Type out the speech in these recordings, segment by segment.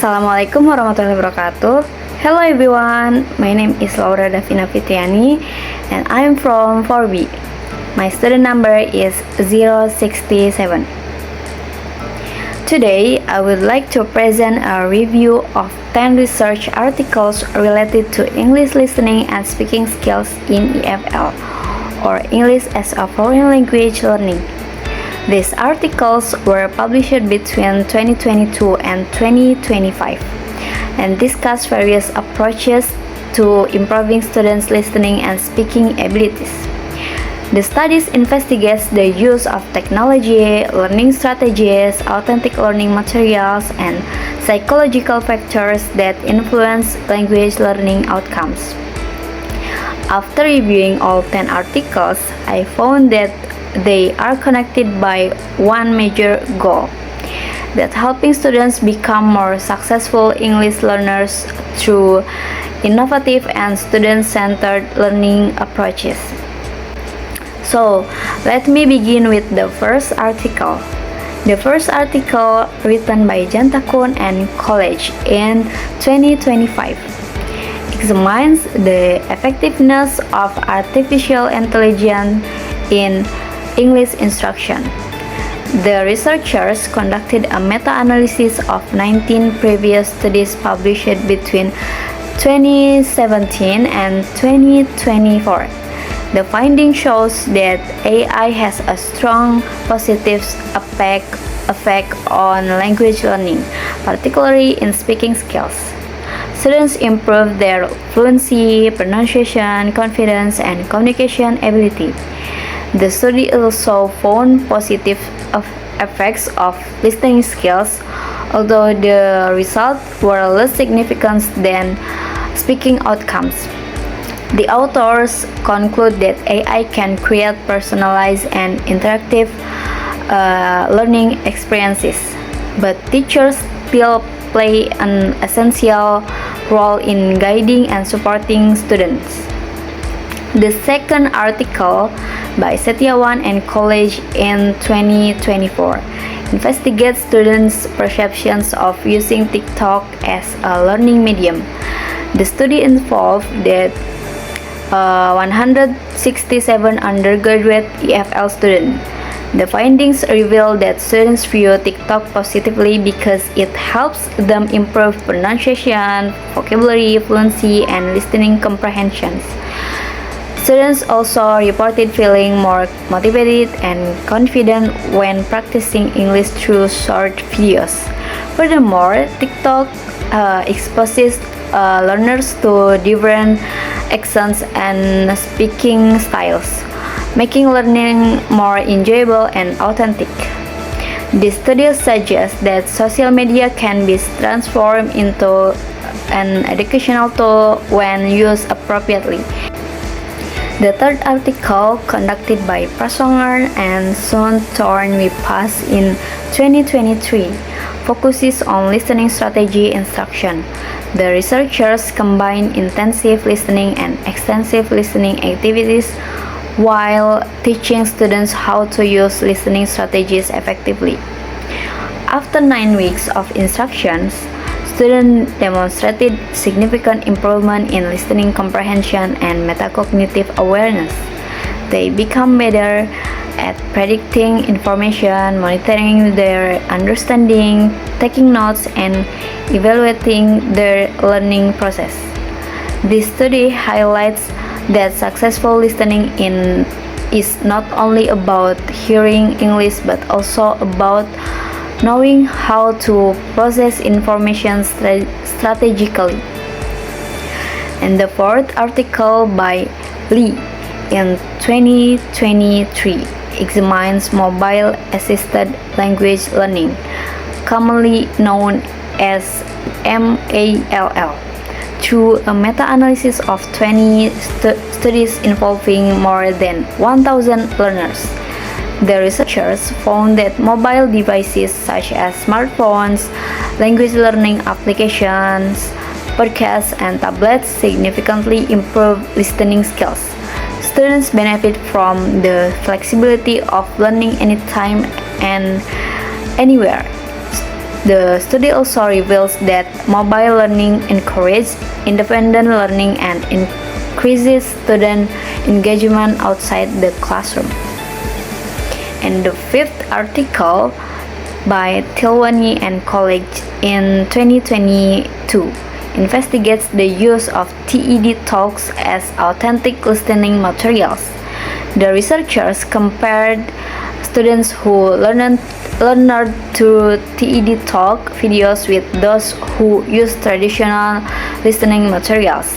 Assalamualaikum warahmatullahi wabarakatuh. Hello everyone, my name is Laura Davina Fitriani and I'm from 4B. My student number is 067. Today, I would like to present a review of 10 research articles related to English listening and speaking skills in EFL, or English as a Foreign Language Learning. These articles were published between 2022 and 2025 and discuss various approaches to improving students' listening and speaking abilities. The studies investigate the use of technology, learning strategies, authentic learning materials, and psychological factors that influence language learning outcomes. After reviewing all 10 articles, I found that they are connected by one major goal, that helping students become more successful English learners through innovative and student-centered learning approaches. So, let me begin with the first article. The first article, written by Jantakun and College in 2025, examines the effectiveness of artificial intelligence in English instruction. The researchers conducted a meta-analysis of 19 previous studies published between 2017 and 2024. The finding shows that AI has a strong positive effect on language learning, particularly in speaking skills. Students improve their fluency, pronunciation, confidence, and communication ability. The study also found positive effects of listening skills, although the results were less significant than speaking outcomes. The authors conclude that AI can create personalized and interactive learning experiences, but teachers still play an essential role in guiding and supporting students. The second article, by Setiawan and College in 2024, investigates students' perceptions of using TikTok as a learning medium. The study involved that 167 undergraduate EFL students. The findings reveal that students view TikTok positively because it helps them improve pronunciation, vocabulary, fluency, and listening comprehensions. Students also reported feeling more motivated and confident when practicing English through short videos. Furthermore, TikTok exposes learners to different accents and speaking styles, making learning more enjoyable and authentic. This study suggests that social media can be transformed into an educational tool when used appropriately. The third article, conducted by Praswanger and Sun Thornwipas in 2023, focuses on listening strategy instruction. The researchers combine intensive listening and extensive listening activities while teaching students how to use listening strategies effectively. After 9 weeks of instructions, students demonstrated significant improvement in listening comprehension and metacognitive awareness. They become better at predicting information, monitoring their understanding, taking notes, and evaluating their learning process. This study highlights that successful listening is not only about hearing English but also about knowing how to process information strategically. And the fourth article, by Lee in 2023, examines mobile assisted language learning, commonly known as MALL, through a meta-analysis of 20 studies involving more than 1,000 learners. The researchers found that mobile devices such as smartphones, language learning applications, podcasts, and tablets significantly improve listening skills. Students benefit from the flexibility of learning anytime and anywhere. The study also reveals that mobile learning encourages independent learning and increases student engagement outside the classroom. And the fifth article by Tilwani and colleagues in 2022 investigates the use of TED Talks as authentic listening materials. The researchers compared students who learned through TED Talk videos with those who use traditional listening materials.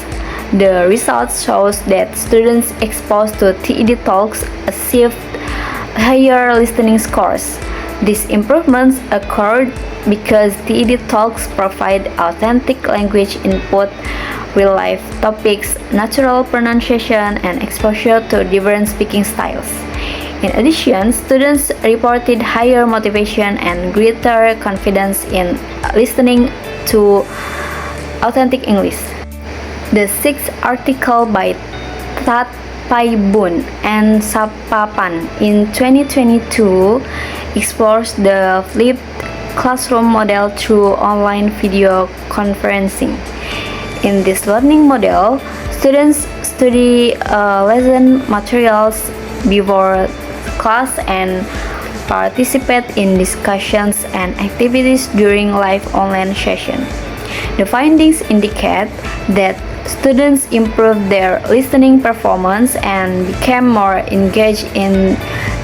The results shows that students exposed to TED Talks achieved higher listening scores. These improvements occurred because TED Talks provide authentic language input, real-life topics, natural pronunciation, and exposure to different speaking styles. In addition, students reported higher motivation and greater confidence in listening to authentic English. The sixth article by Tat Paibun and Sapapan in 2022 explores the flipped classroom model through online video conferencing. In this learning model, students study lesson materials before class and participate in discussions and activities during live online session. The findings indicate that students improved their listening performance and became more engaged in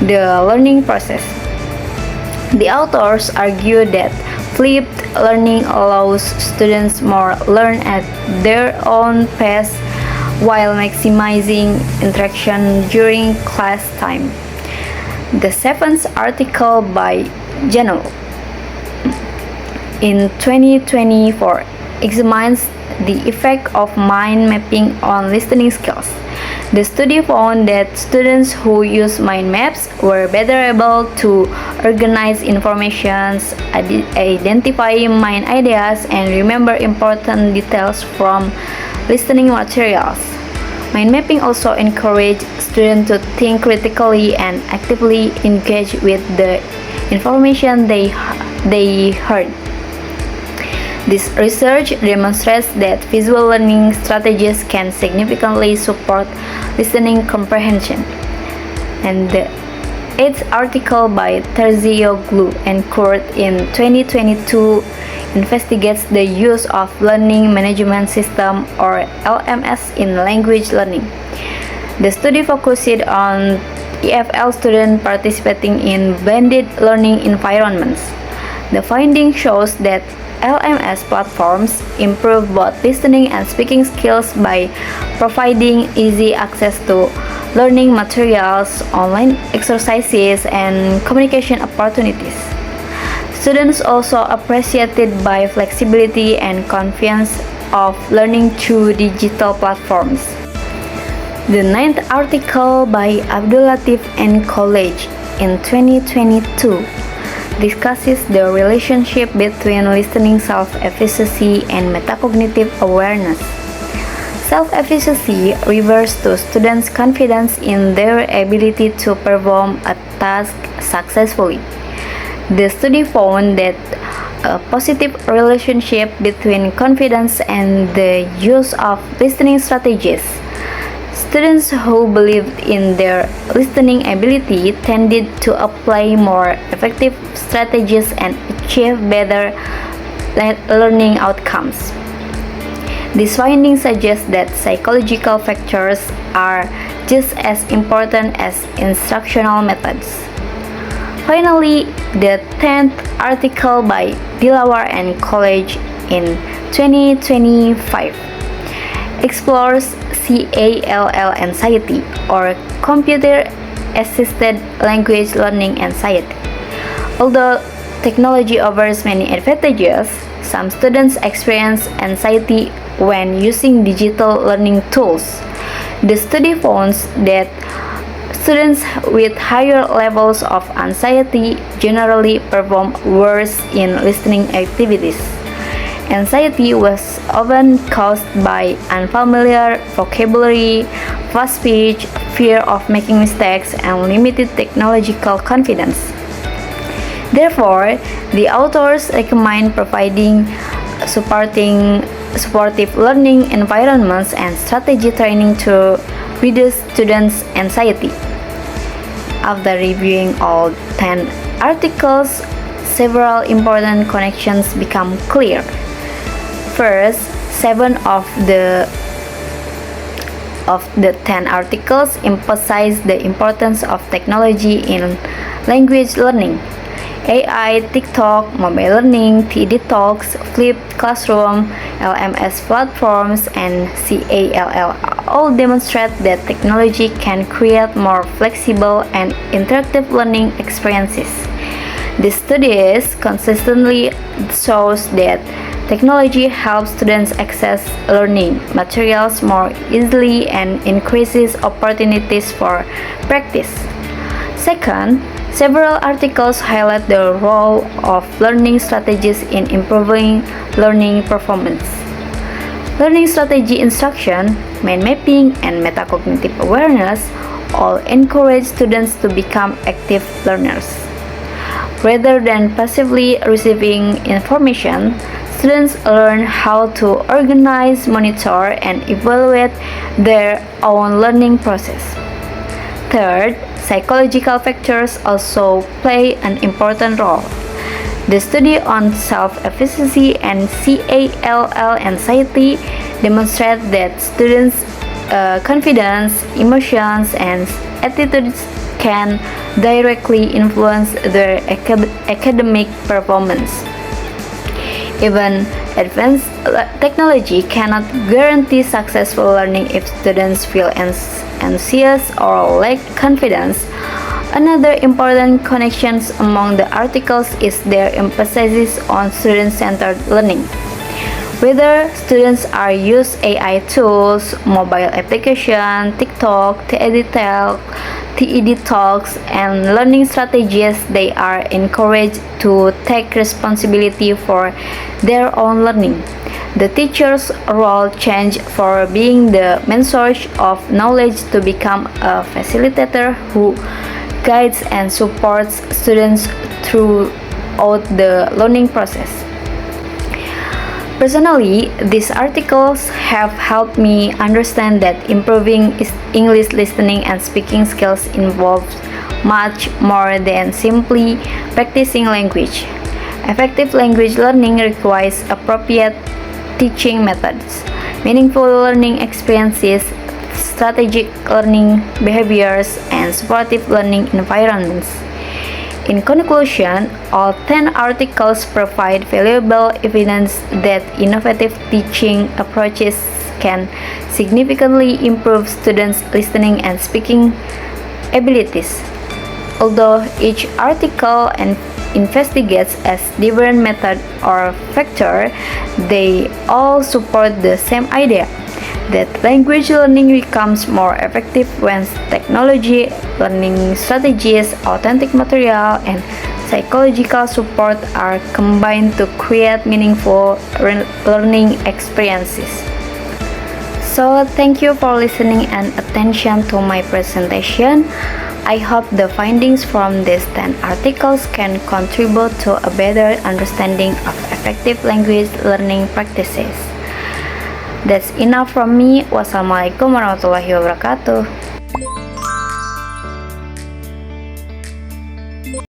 the learning process. The authors argue that flipped learning allows students more learn at their own pace while maximizing interaction during class time. The seventh article by Janul in 2024 examines the effect of mind mapping on listening skills. The study found that students who use mind maps were better able to organize information, identify main ideas, and remember important details from listening materials. Mind mapping also encouraged students to think critically and actively engage with the information they heard. This research demonstrates that visual learning strategies can significantly support listening comprehension. And the eighth article by Terzioglu and Kurt in 2022 investigates the use of Learning Management System or LMS in language learning. The study focused on EFL students participating in blended learning environments. The finding shows that LMS platforms improve both listening and speaking skills by providing easy access to learning materials, online exercises, and communication opportunities. Students also appreciated by flexibility and convenience of learning through digital platforms. The ninth article by Abdulatif and College in 2022 discusses the relationship between listening self-efficacy and metacognitive awareness. Self-efficacy refers to students' confidence in their ability to perform a task successfully. The study found that a positive relationship between confidence and the use of listening strategies. Students who believed in their listening ability tended to apply more effective strategies and achieve better learning outcomes. This finding suggests that psychological factors are just as important as instructional methods. Finally, the 10th article by Dilawar and College in 2025 explores CALL anxiety or computer-assisted language learning anxiety. Although technology offers many advantages, some students experience anxiety when using digital learning tools. The study found that students with higher levels of anxiety generally perform worse in listening activities. Anxiety was often caused by unfamiliar vocabulary, fast speech, fear of making mistakes, and limited technological confidence. Therefore, the authors recommend providing supportive learning environments and strategy training to reduce students' anxiety. After reviewing all 10 articles, several important connections become clear. First, 7 of the 10 articles emphasize the importance of technology in language learning. AI, TikTok, mobile learning, TED Talks, flipped classroom, LMS platforms, and CALL all demonstrate that technology can create more flexible and interactive learning experiences. The studies consistently shows that technology helps students access learning materials more easily and increases opportunities for practice. Second, several articles highlight the role of learning strategies in improving learning performance. Learning strategy instruction, mind mapping, and metacognitive awareness all encourage students to become active learners. Rather than passively receiving information, students learn how to organize, monitor, and evaluate their own learning process. Third, psychological factors also play an important role. The study on self-efficacy and CALL anxiety demonstrate that students' confidence, emotions, and attitudes can directly influence their academic performance. Even advanced technology cannot guarantee successful learning if students feel anxious or lack confidence. Another important connection among the articles is their emphasis on student-centered learning. Whether students are use AI tools, mobile application, TikTok, TED Talks, and learning strategies, they are encouraged to take responsibility for their own learning. The teacher's role changed from being the main source of knowledge to become a facilitator who guides and supports students throughout the learning process. Personally, these articles have helped me understand that improving English listening and speaking skills involves much more than simply practicing language. Effective language learning requires appropriate teaching methods, meaningful learning experiences, strategic learning behaviors, and supportive learning environments. In conclusion, all 10 articles provide valuable evidence that innovative teaching approaches can significantly improve students' listening and speaking abilities. Although each article investigates a different method or factor, they all support the same idea that language learning becomes more effective when technology, learning strategies, authentic material, and psychological support are combined to create meaningful learning experiences. So, thank you for listening and attention to my presentation. I hope the findings from these 10 articles can contribute to a better understanding of effective language learning practices. That's enough from me. Wassalamualaikum warahmatullahi wabarakatuh.